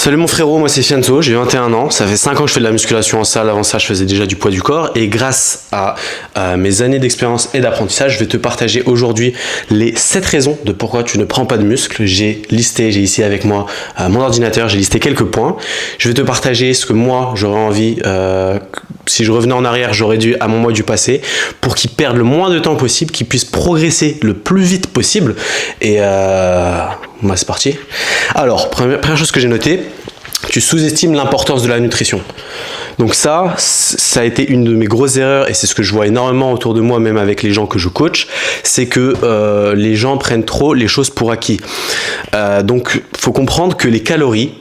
Salut mon frérot, moi c'est Fianzo, j'ai 21 ans, ça fait 5 ans que je fais de la musculation en salle, avant ça je faisais déjà du poids du corps et grâce à mes années d'expérience et d'apprentissage, je vais te partager aujourd'hui les 7 raisons de pourquoi tu ne prends pas de muscle. J'ai ici avec moi mon ordinateur, j'ai listé quelques points. Je vais te partager ce que moi j'aurais envie, si je revenais en arrière, j'aurais dû à mon moi du passé pour qu'ils perdent le moins de temps possible, qu'ils puissent progresser le plus vite possible et c'est parti. Alors, première chose que j'ai notée, tu sous-estimes l'importance de la nutrition. Donc ça a été une de mes grosses erreurs et c'est ce que je vois énormément autour de moi, même avec les gens que je coach, c'est que les gens prennent trop les choses pour acquis. Donc, faut comprendre que les calories,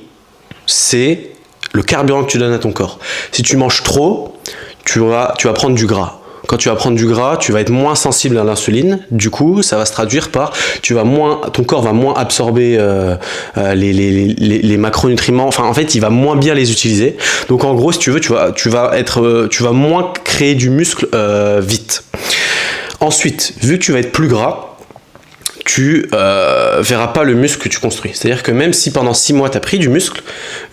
c'est le carburant que tu donnes à ton corps. Si tu manges trop, tu vas prendre du gras. Quand tu vas prendre du gras, tu vas être moins sensible à l'insuline. Du coup, ça va se traduire par ton corps va moins absorber les macronutriments. Enfin, en fait, il va moins bien les utiliser. Donc, en gros, si tu veux, tu vas moins créer du muscle vite. Ensuite, vu que tu vas être plus gras, tu verras pas le muscle que tu construis. C'est-à-dire que même si pendant 6 mois tu as pris du muscle,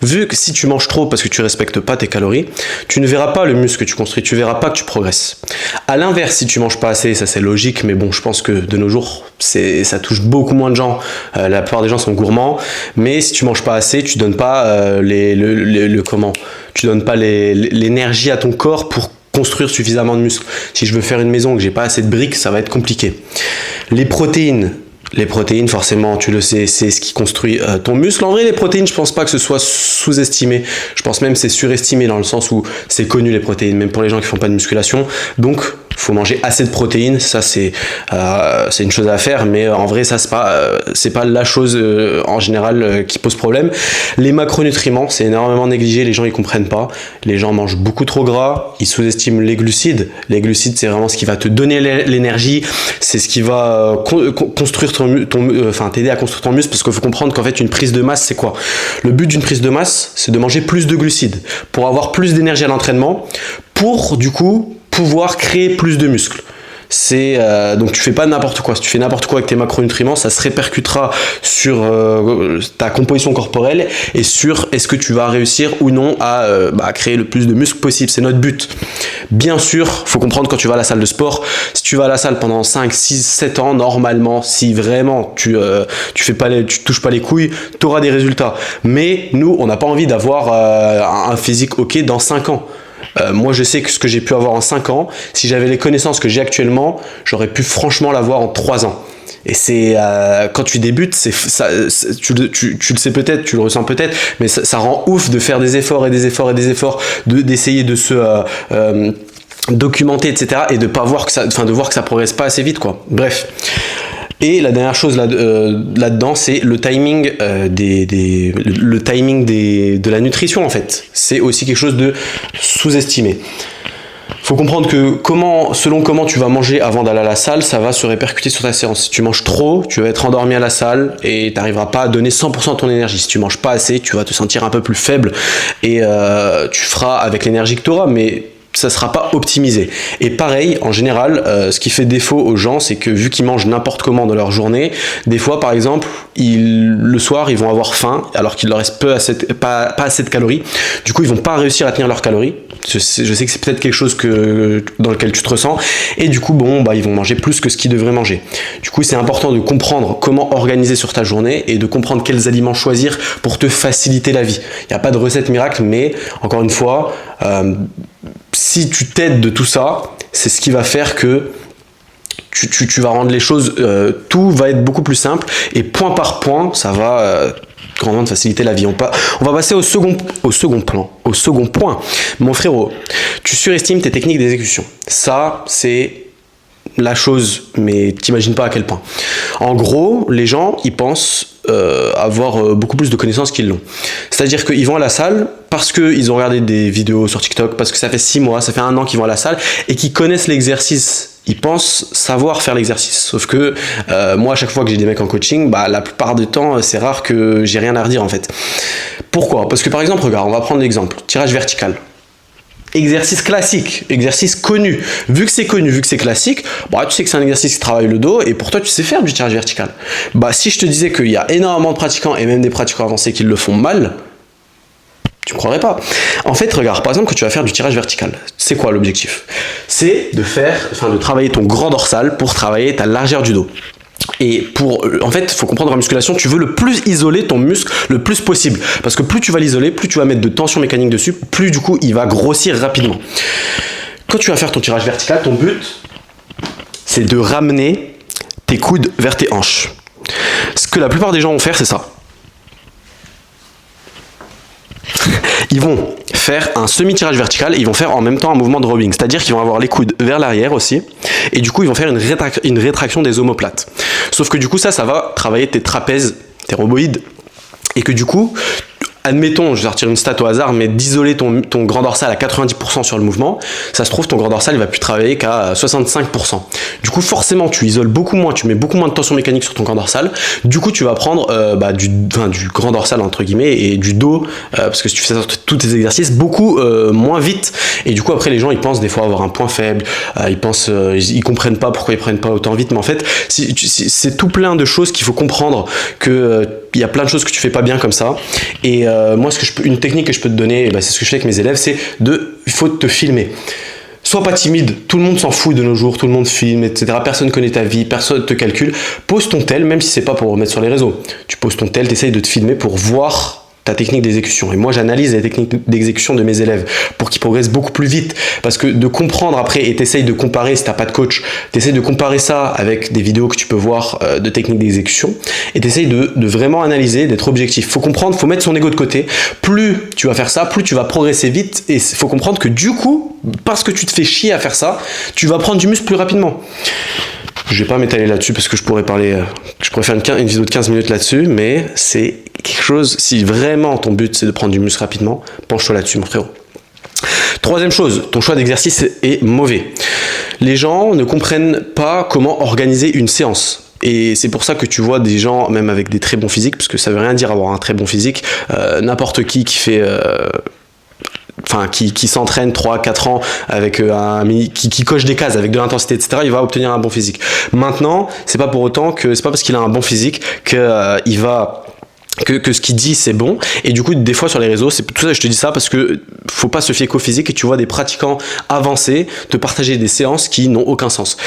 vu que si tu manges trop parce que tu respectes pas tes calories, tu ne verras pas le muscle que tu construis, tu verras pas que tu progresses. À l'inverse, si tu manges pas assez, ça c'est logique, mais bon, je pense que de nos jours, ça touche beaucoup moins de gens. La plupart des gens sont gourmands, mais si tu manges pas assez, tu donnes pas tu donnes pas l'énergie à ton corps pour construire suffisamment de muscles. Si je veux faire une maison et que j'ai pas assez de briques, ça va être compliqué. Les protéines, forcément, tu le sais, c'est ce qui construit ton muscle. En vrai, les protéines, je pense pas que ce soit sous-estimé. Je pense même que c'est surestimé dans le sens où c'est connu les protéines, même pour les gens qui font pas de musculation. Donc, faut manger assez de protéines. Ça, c'est une chose à faire, mais en vrai, ça c'est pas la chose en général qui pose problème. Les macronutriments, c'est énormément négligé. Les gens ils comprennent pas. Les gens mangent beaucoup trop gras. Ils sous-estiment les glucides. Les glucides, c'est vraiment ce qui va te donner l'énergie. C'est ce qui va construire t'aider à construire ton muscle, parce qu'il faut comprendre qu'en fait une prise de masse c'est quoi? Le but d'une prise de masse, c'est de manger plus de glucides pour avoir plus d'énergie à l'entraînement, pour du coup pouvoir créer plus de muscles. Donc tu fais pas n'importe quoi. Si tu fais n'importe quoi avec tes macronutriments, ça se répercutera sur ta composition corporelle et sur est-ce que tu vas réussir ou non à créer le plus de muscles possible. C'est notre but. Bien sûr, faut comprendre quand tu vas à la salle de sport, si tu vas à la salle pendant 5, 6, 7 ans, normalement, si vraiment tu touches pas les couilles, tu auras des résultats. Mais nous, on n'a pas envie d'avoir un physique ok dans 5 ans. Moi je sais que ce que j'ai pu avoir en 5 ans, si j'avais les connaissances que j'ai actuellement, j'aurais pu franchement l'avoir en 3 ans. Et c'est quand tu débutes, tu le sais peut-être, tu le ressens peut-être, mais ça rend ouf de faire des efforts et des efforts et des efforts, d'essayer de se documenter, etc. et de voir que ça progresse pas assez vite, quoi. Bref. Et la dernière chose là-dedans, c'est le timing, de la nutrition en fait. C'est aussi quelque chose de sous-estimé. Faut comprendre que selon comment tu vas manger avant d'aller à la salle, ça va se répercuter sur ta séance. Si tu manges trop, tu vas être endormi à la salle et tu n'arriveras pas à donner 100% de ton énergie. Si tu manges pas assez, tu vas te sentir un peu plus faible et tu feras avec l'énergie que tu auras, mais ça sera pas optimisé. Et pareil, en général, ce qui fait défaut aux gens, c'est que vu qu'ils mangent n'importe comment dans leur journée, des fois, par exemple, le soir, ils vont avoir faim, alors qu'il leur reste pas assez de calories. Du coup, ils vont pas réussir à tenir leurs calories. Je sais que c'est peut-être quelque chose dans lequel tu te ressens. Et du coup, ils vont manger plus que ce qu'ils devraient manger. Du coup, c'est important de comprendre comment organiser sur ta journée et de comprendre quels aliments choisir pour te faciliter la vie. Il n'y a pas de recette miracle, mais encore une fois, si tu t'aides de tout ça, c'est ce qui va faire que tu vas rendre les choses, tout va être beaucoup plus simple et point par point, ça va grandement te faciliter la vie. On va passer au second point. Mon frérot, tu surestimes tes techniques d'exécution. Ça, c'est la chose, mais t'imagines pas à quel point. En gros, les gens, ils pensent avoir beaucoup plus de connaissances qu'ils l'ont. C'est-à-dire qu'ils vont à la salle parce qu'ils ont regardé des vidéos sur TikTok, parce que ça fait 6 mois, ça fait 1 an qu'ils vont à la salle et qu'ils connaissent l'exercice. Ils pensent savoir faire l'exercice. Sauf que moi, à chaque fois que j'ai des mecs en coaching, la plupart du temps, c'est rare que j'ai rien à redire en fait. Pourquoi? Parce que par exemple, regarde, on va prendre l'exemple. Tirage vertical. Exercice classique, exercice connu. Vu que c'est connu, vu que c'est classique, tu sais que c'est un exercice qui travaille le dos et pour toi tu sais faire du tirage vertical. Si je te disais qu'il y a énormément de pratiquants et même des pratiquants avancés qui le font mal, Tu ne croirais pas. En fait, regarde, par exemple, quand tu vas faire du tirage vertical, c'est quoi l'objectif? C'est de travailler ton grand dorsal pour travailler ta largeur du dos. Et en fait, il faut comprendre en musculation, tu veux le plus isoler ton muscle le plus possible. Parce que plus tu vas l'isoler, plus tu vas mettre de tension mécanique dessus, plus du coup, il va grossir rapidement. Quand tu vas faire ton tirage vertical, ton but, c'est de ramener tes coudes vers tes hanches. Ce que la plupart des gens vont faire, c'est ça. Ils vont faire un semi-tirage vertical et ils vont faire en même temps un mouvement de rowing. C'est-à-dire qu'ils vont avoir les coudes vers l'arrière aussi. Et du coup, ils vont faire une rétraction des omoplates. Sauf que du coup, ça va travailler tes trapèzes, tes rhomboïdes. Et que du coup, admettons, je vais sortir une stat au hasard, mais d'isoler ton grand dorsal à 90% sur le mouvement, ça se trouve, ton grand dorsal, il va plus travailler qu'à 65%. Du coup, forcément, tu isoles beaucoup moins, tu mets beaucoup moins de tension mécanique sur ton grand dorsal. Du coup, tu vas prendre du grand dorsal, entre guillemets, et du dos, parce que si tu fais ça sur tous tes exercices, beaucoup moins vite. Et du coup, après, les gens, ils pensent des fois avoir un point faible, ils comprennent pas pourquoi ils prennent pas autant vite, mais en fait, c'est tout plein de choses qu'il faut comprendre que il y a plein de choses que tu fais pas bien comme ça. Et moi, une technique que je peux te donner, c'est ce que je fais avec mes élèves, c'est il faut te filmer. Sois pas timide, tout le monde s'en fout de nos jours, tout le monde filme, etc. Personne connaît ta vie, personne te calcule. Pose ton tel, même si c'est pas pour remettre sur les réseaux. Tu poses ton tel, t'essayes de te filmer pour voir ta technique d'exécution. Et moi, j'analyse les techniques d'exécution de mes élèves pour qu'ils progressent beaucoup plus vite. Parce que de comprendre après, et t'essayes de comparer, si t'as pas de coach, t'essayes de comparer ça avec des vidéos que tu peux voir de techniques d'exécution, et t'essayes de vraiment analyser, d'être objectif. Faut comprendre, faut mettre son ego de côté. Plus tu vas faire ça, plus tu vas progresser vite, et faut comprendre que du coup, parce que tu te fais chier à faire ça, tu vas prendre du muscle plus rapidement. Je vais pas m'étaler là-dessus parce que je pourrais faire une vidéo de 15 minutes là-dessus, mais c'est quelque chose, si vraiment ton but c'est de prendre du muscle rapidement, penche-toi là-dessus, mon frérot. Troisième chose, ton choix d'exercice est mauvais. Les gens ne comprennent pas comment organiser une séance. Et c'est pour ça que tu vois des gens, même avec des très bons physiques, parce que ça veut rien dire avoir un très bon physique, n'importe qui fait... qui s'entraîne 3-4 ans avec qui coche des cases avec de l'intensité, etc., il va obtenir un bon physique. Maintenant, c'est pas parce qu'il a un bon physique que ce qu'il dit c'est bon. Et du coup, des fois sur les réseaux, c'est tout ça, je te dis ça parce que faut pas se fier qu'au physique, et tu vois des pratiquants avancés te partager des séances qui n'ont aucun sens.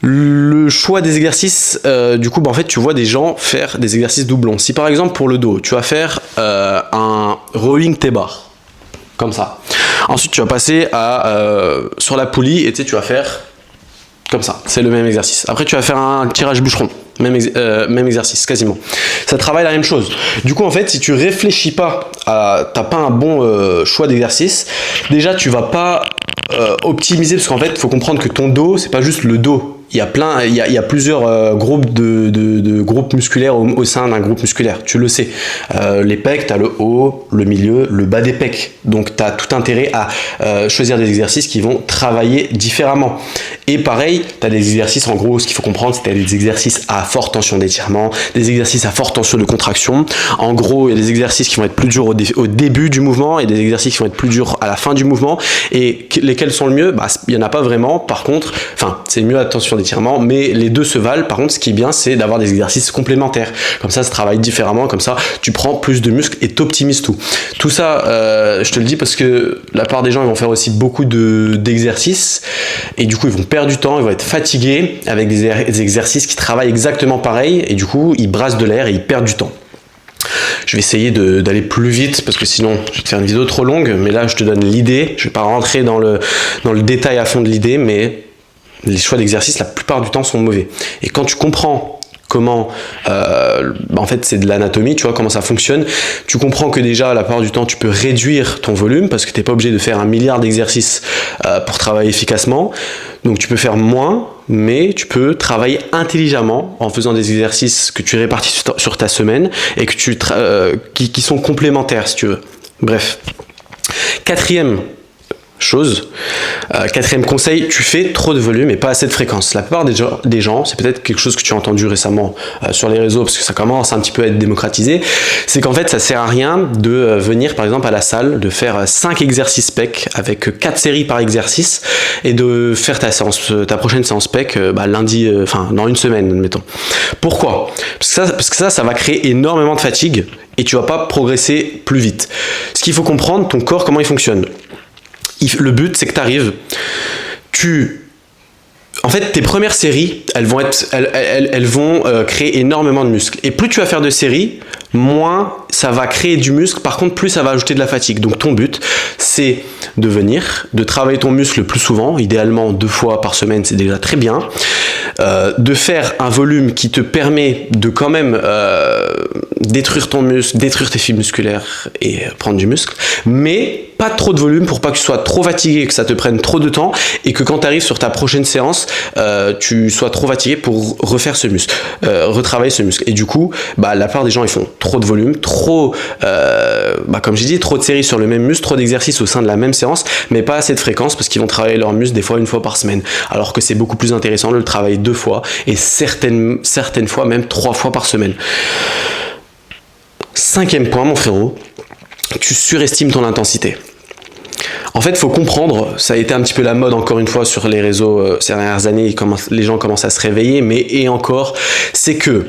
Le choix des exercices, en fait, tu vois des gens faire des exercices doublons. Si par exemple pour le dos, tu vas faire un rowing T-bar, comme ça. Ensuite, tu vas passer sur la poulie et tu vas faire comme ça. C'est le même exercice. Après, tu vas faire un tirage bûcheron. Même exercice, quasiment. Ça travaille la même chose. Du coup, en fait, si tu réfléchis pas, t'as pas un bon choix d'exercice, déjà, tu vas pas optimiser, parce qu'en fait, il faut comprendre que ton dos, c'est pas juste le dos. Il y a plusieurs groupes de groupes musculaires au sein d'un groupe musculaire, tu le sais. Les pecs, tu as le haut, le milieu, le bas des pecs. Donc tu as tout intérêt à choisir des exercices qui vont travailler différemment. Et pareil, tu as des exercices, en gros, ce qu'il faut comprendre, c'est que tu as des exercices à forte tension d'étirement, des exercices à forte tension de contraction. En gros, il y a des exercices qui vont être plus durs au début du mouvement et des exercices qui vont être plus durs à la fin du mouvement. Et lesquels sont le mieux? Il n'y en a pas vraiment. Par contre, c'est mieux à tension d'étirement, mais les deux se valent. Par contre, ce qui est bien, c'est d'avoir des exercices complémentaires. Comme ça travaille différemment. Comme ça, tu prends plus de muscles et t'optimises tout. Tout ça, je te le dis parce que la plupart des gens, ils vont faire aussi beaucoup d'exercices et du coup, ils vont perdre du temps, ils vont être fatigués avec des exercices qui travaillent exactement pareil et du coup, ils brassent de l'air et ils perdent du temps. Je vais essayer d'aller plus vite parce que sinon je vais te faire une vidéo trop longue, mais là je te donne l'idée. Je vais pas rentrer dans le détail à fond de l'idée, mais les choix d'exercice la plupart du temps sont mauvais. Et quand tu comprends comment, en fait c'est de l'anatomie, tu vois comment ça fonctionne, tu comprends que déjà la plupart du temps tu peux réduire ton volume parce que tu n'es pas obligé de faire 1 milliard d'exercices pour travailler efficacement. Donc tu peux faire moins, mais tu peux travailler intelligemment en faisant des exercices que tu répartis sur ta semaine et qui sont complémentaires si tu veux. Bref. Quatrième conseil, tu fais trop de volume et pas assez de fréquence. La plupart des gens, c'est peut-être quelque chose que tu as entendu récemment sur les réseaux parce que ça commence un petit peu à être démocratisé, c'est qu'en fait ça sert à rien de venir par exemple à la salle, de faire 5 exercices pec avec 4 séries par exercice et de faire ta prochaine séance pec lundi, dans une semaine admettons. Pourquoi? Parce que ça va créer énormément de fatigue et tu vas pas progresser plus vite. Ce qu'il faut comprendre, ton corps, comment il fonctionne. Le but, c'est que tu arrives, en fait, tes premières séries, elles vont créer énormément de muscles. Et plus tu vas faire de séries, moins ça va créer du muscle. Par contre, plus ça va ajouter de la fatigue. Donc, ton but, c'est de travailler ton muscle le plus souvent. Idéalement, 2 fois par semaine, c'est déjà très bien. De faire un volume qui te permet de quand même détruire ton muscle, détruire tes fibres musculaires et prendre du muscle. Mais pas trop de volume pour pas que tu sois trop fatigué, que ça te prenne trop de temps et que quand tu arrives sur ta prochaine séance, tu sois trop fatigué pour refaire ce muscle, retravailler ce muscle. Et du coup, la plupart des gens, ils font trop de volume, comme j'ai dit, trop de séries sur le même muscle, trop d'exercices au sein de la même séance, mais pas assez de fréquence parce qu'ils vont travailler leur muscle des fois 1 fois par semaine. Alors que c'est beaucoup plus intéressant de le travailler 2 fois et certaines fois même 3 fois par semaine. 5e point, mon frérot, tu surestimes ton intensité. En fait, il faut comprendre, ça a été un petit peu la mode encore une fois sur les réseaux ces dernières années, les gens commencent à se réveiller, et encore, c'est que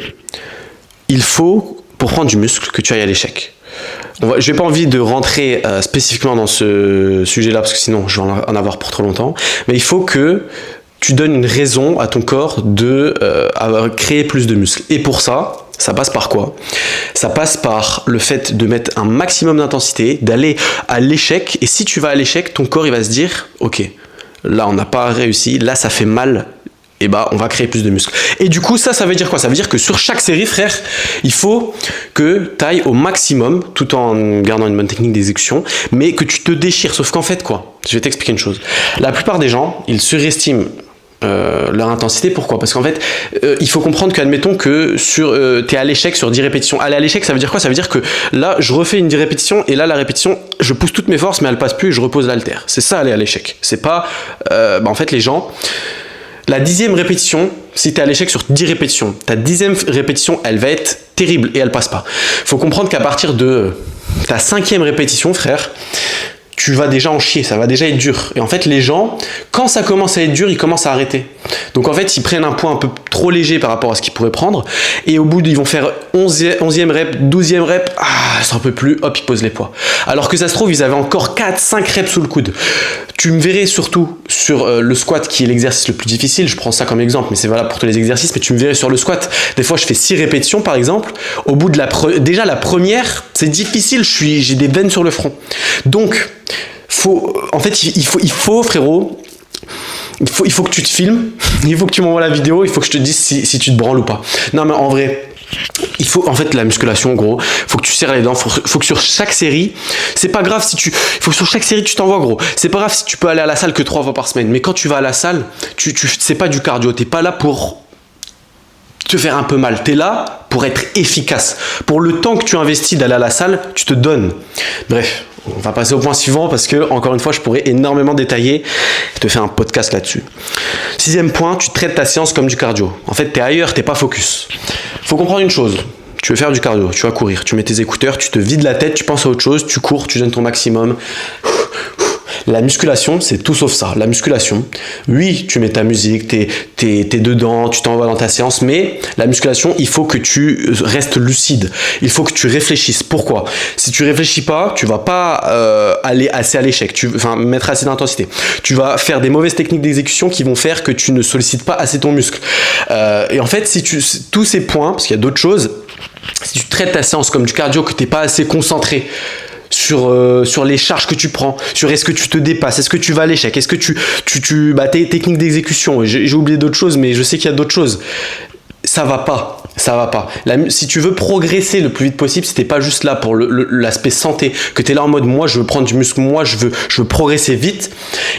il faut, pour prendre du muscle, que tu ailles à l'échec. Je n'ai pas envie de rentrer spécifiquement dans ce sujet-là, parce que sinon je vais en avoir pour trop longtemps, mais il faut que tu donnes une raison à ton corps de créer plus de muscles. Et pour ça, ça passe par quoi? Ça passe par le fait de mettre un maximum d'intensité, d'aller à l'échec. Et si tu vas à l'échec, ton corps il va se dire « Ok, là on n'a pas réussi, là ça fait mal, et on va créer plus de muscles. » Et du coup, ça veut dire quoi? Ça veut dire que sur chaque série, frère, il faut que tu ailles au maximum, tout en gardant une bonne technique d'exécution, mais que tu te déchires. Sauf qu'en fait, quoi? Je vais t'expliquer une chose. La plupart des gens, ils surestiment leur intensité. Pourquoi? Parce qu'en fait, il faut comprendre qu'admettons que tu es à l'échec sur 10 répétitions. Aller à l'échec, ça veut dire quoi? Ça veut dire que là, je refais une 10 répétitions et là, la répétition, je pousse toutes mes forces, mais elle passe plus et je repose l'haltère. C'est ça, aller à l'échec. C'est pas... en fait, les gens... La 10e répétition, si tu es à l'échec sur 10 répétitions, ta 10e répétition, elle va être terrible et elle passe pas. Il faut comprendre qu'à partir de ta 5e répétition, frère, tu vas déjà en chier, ça va déjà être dur. Et en fait, les gens, quand ça commence à être dur, ils commencent à arrêter. Donc en fait, ils prennent un poids un peu trop léger par rapport à ce qu'ils pourraient prendre. Et au bout, ils vont faire 11e rep, 12e rep, ça en peut plus, hop, ils posent les poids. Alors que ça se trouve, ils avaient encore 4-5 reps sous le coude. Tu me verrais surtout sur le squat, qui est l'exercice le plus difficile. Je prends ça comme exemple, mais c'est valable pour tous les exercices. Mais tu me verrais sur le squat. Des fois, je fais 6 répétitions, par exemple. Au bout de déjà la première, c'est difficile. J'ai des veines sur le front. Donc, il faut, frérot, il faut que tu te filmes, il faut que tu m'envoies la vidéo, il faut que je te dise si tu te branles ou pas. Non, mais en vrai, il faut, en fait, la musculation, gros, faut que tu serres les dents, faut que sur chaque série, c'est pas grave il faut que sur chaque série tu t'envoies, gros. C'est pas grave si tu peux aller à la salle que 3 fois par semaine, mais quand tu vas à la salle, c'est pas du cardio, t'es pas là pour te faire un peu mal, t'es là pour être efficace. Pour le temps que tu investis d'aller à la salle, tu te donnes. Bref. On va passer au point suivant parce que, encore une fois, je pourrais énormément détailler et te faire un podcast là-dessus. 6e point, tu traites ta séance comme du cardio. En fait, tu es ailleurs, tu n'es pas focus. Il faut comprendre une chose. Tu veux faire du cardio, tu vas courir, tu mets tes écouteurs, tu te vides la tête, tu penses à autre chose, tu cours, tu donnes ton maximum. La musculation, c'est tout sauf ça. La musculation, oui, tu mets ta musique, t'es dedans, tu t'envoies dans ta séance, mais la musculation, il faut que tu restes lucide. Il faut que tu réfléchisses. Pourquoi? Si tu réfléchis pas, tu vas pas aller assez à l'échec, mettre assez d'intensité. Tu vas faire des mauvaises techniques d'exécution qui vont faire que tu ne sollicites pas assez ton muscle. Et en fait, tous ces points, parce qu'il y a d'autres choses, si tu traites ta séance comme du cardio, que tu n'es pas assez concentré sur les charges que tu prends, sur est-ce que tu te dépasses, est-ce que tu vas à l'échec, est-ce que tes techniques d'exécution, j'ai oublié d'autres choses, mais je sais qu'il y a d'autres choses. Ça va pas. Si tu veux progresser le plus vite possible, si t'es pas juste là pour l'aspect santé, que t'es là en mode moi je veux prendre du muscle, moi je veux progresser vite,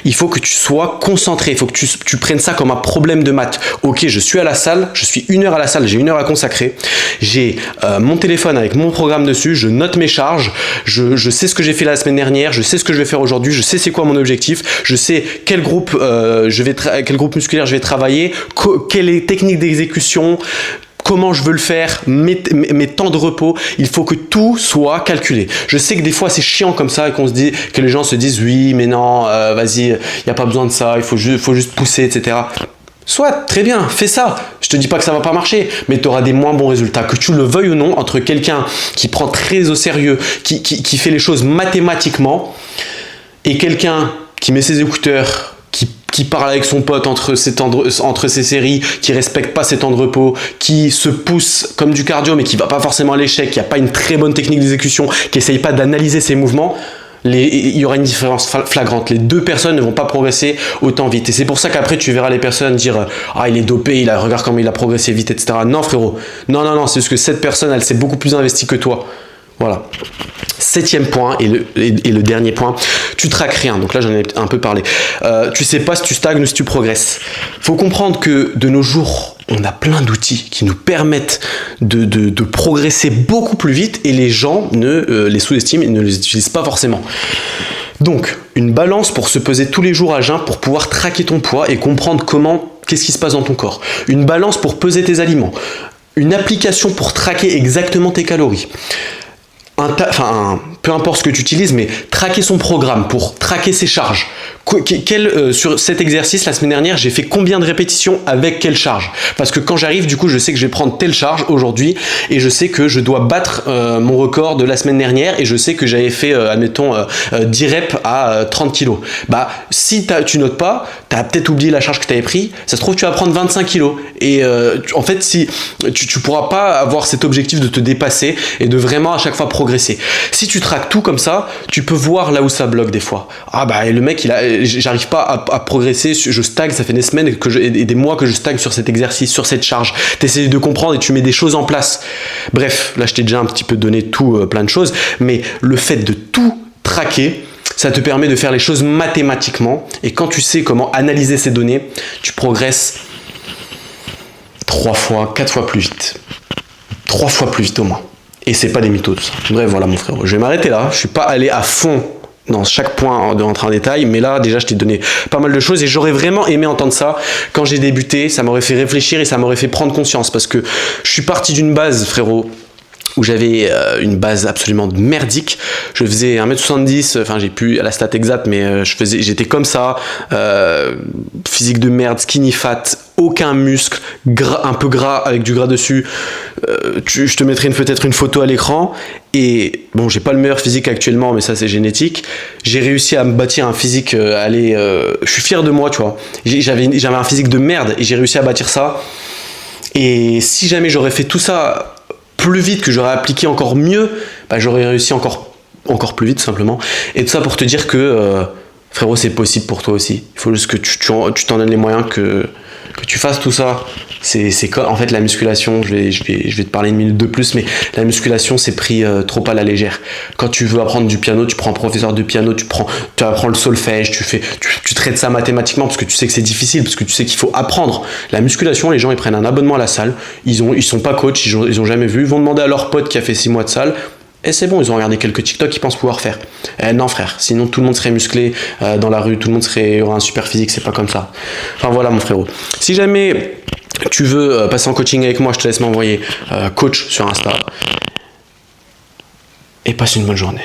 il faut que tu sois concentré, il faut que tu prennes ça comme un problème de maths. Ok, je suis à la salle, je suis 1 heure à la salle, j'ai 1 heure à consacrer, j'ai mon téléphone avec mon programme dessus, je note mes charges, je sais ce que j'ai fait la semaine dernière, je sais ce que je vais faire aujourd'hui, je sais c'est quoi mon objectif, je sais quel groupe musculaire je vais travailler, quelle technique d'exécution, comment je veux le faire, mes temps de repos, il faut que tout soit calculé. Je sais que des fois c'est chiant comme ça et que les gens se disent oui mais non, vas-y, il n'y a pas besoin de ça, il faut juste pousser, etc. Soit, très bien, fais ça. Je te dis pas que ça va pas marcher, mais tu auras des moins bons résultats. Que tu le veuilles ou non, entre quelqu'un qui prend très au sérieux, qui fait les choses mathématiquement, et quelqu'un qui met ses écouteurs, qui parle avec son pote entre ses séries, qui respecte pas ses temps de repos, qui se pousse comme du cardio, mais qui va pas forcément à l'échec, qui a pas une très bonne technique d'exécution, qui essaye pas d'analyser ses mouvements, il y aura une différence flagrante. Les deux personnes ne vont pas progresser autant vite. Et c'est pour ça qu'après, tu verras les personnes dire « Ah, il est dopé, regarde comment il a progressé vite, etc. » Non, frérot. Non, c'est parce que cette personne, elle s'est beaucoup plus investie que toi. Voilà. 7e point et le dernier point, tu traques rien. Donc là, j'en ai un peu parlé. Tu sais pas si tu stagnes ou si tu progresses. Faut comprendre que de nos jours, on a plein d'outils qui nous permettent de progresser beaucoup plus vite et les gens les sous-estiment et ne les utilisent pas forcément. Donc, une balance pour se peser tous les jours à jeun pour pouvoir traquer ton poids et comprendre qu'est-ce qui se passe dans ton corps. Une balance pour peser tes aliments. Une application pour traquer exactement tes calories. Peu importe ce que tu utilises, mais traquer son programme pour traquer ses charges. Sur cet exercice, la semaine dernière, j'ai fait combien de répétitions avec quelle charge? Parce que quand j'arrive, du coup, je sais que je vais prendre telle charge aujourd'hui et je sais que je dois battre mon record de la semaine dernière et je sais que j'avais fait, admettons, 10 reps à 30 kilos. Bah, si tu notes pas, tu as peut-être oublié la charge que tu avais pris, ça se trouve, tu vas prendre 25 kilos. Et en fait, si tu pourras pas avoir cet objectif de te dépasser et de vraiment à chaque fois progresser. Si tu traques tout comme ça, tu peux voir là où ça bloque des fois. Ah bah, le mec, j'arrive pas à progresser, je stagne, ça fait des semaines et des mois que je stagne sur cet exercice, sur cette charge. Tu essaies de comprendre et tu mets des choses en place. Bref, là je t'ai déjà un petit peu donné plein de choses, mais le fait de tout traquer, ça te permet de faire les choses mathématiquement et quand tu sais comment analyser ces données, tu progresses 3 fois, 4 fois plus vite. 3 fois plus vite au moins. Et c'est pas des mythos tout ça. Bref, voilà mon frère. Je vais m'arrêter là. Je suis pas allé à fond dans chaque point de rentrer en détail, mais là déjà je t'ai donné pas mal de choses et j'aurais vraiment aimé entendre ça quand j'ai débuté. Ça m'aurait fait réfléchir et ça m'aurait fait prendre conscience parce que je suis parti d'une base, frérot, où j'avais une base absolument merdique. Je faisais 1m70, enfin j'ai plus la stat exacte, mais j'étais comme ça, physique de merde, skinny fat, aucun muscle, un peu gras avec du gras dessus. Je te mettrai peut-être une photo à l'écran. Et bon, j'ai pas le meilleur physique actuellement, mais ça c'est génétique. J'ai réussi à me bâtir un physique, je suis fier de moi, tu vois. J'avais un physique de merde et j'ai réussi à bâtir ça. Et si jamais j'aurais fait tout ça plus vite, que j'aurais appliqué encore mieux, bah, j'aurais réussi encore plus vite tout simplement. Et tout ça pour te dire que frérot, c'est possible pour toi aussi. Il faut juste que tu t'en donnes les moyens, que tu fasses tout ça. C'est comme, en fait, la musculation, je vais te parler une minute de plus, mais la musculation, c'est pris trop à la légère. Quand tu veux apprendre du piano, tu prends un professeur de piano, tu apprends le solfège, tu traites ça mathématiquement parce que tu sais que c'est difficile, parce que tu sais qu'il faut apprendre. La musculation, les gens, ils prennent un abonnement à la salle, ils sont pas coach, ils ont jamais vu, ils vont demander à leur pote qui a fait 6 mois de salle, et c'est bon, ils ont regardé quelques TikTok, ils pensent pouvoir faire. Non frère, sinon tout le monde serait musclé dans la rue, tout le monde aurait un super physique, c'est pas comme ça. Enfin voilà mon frérot. Si jamais tu veux passer en coaching avec moi, je te laisse m'envoyer coach sur Insta. Et passe une bonne journée.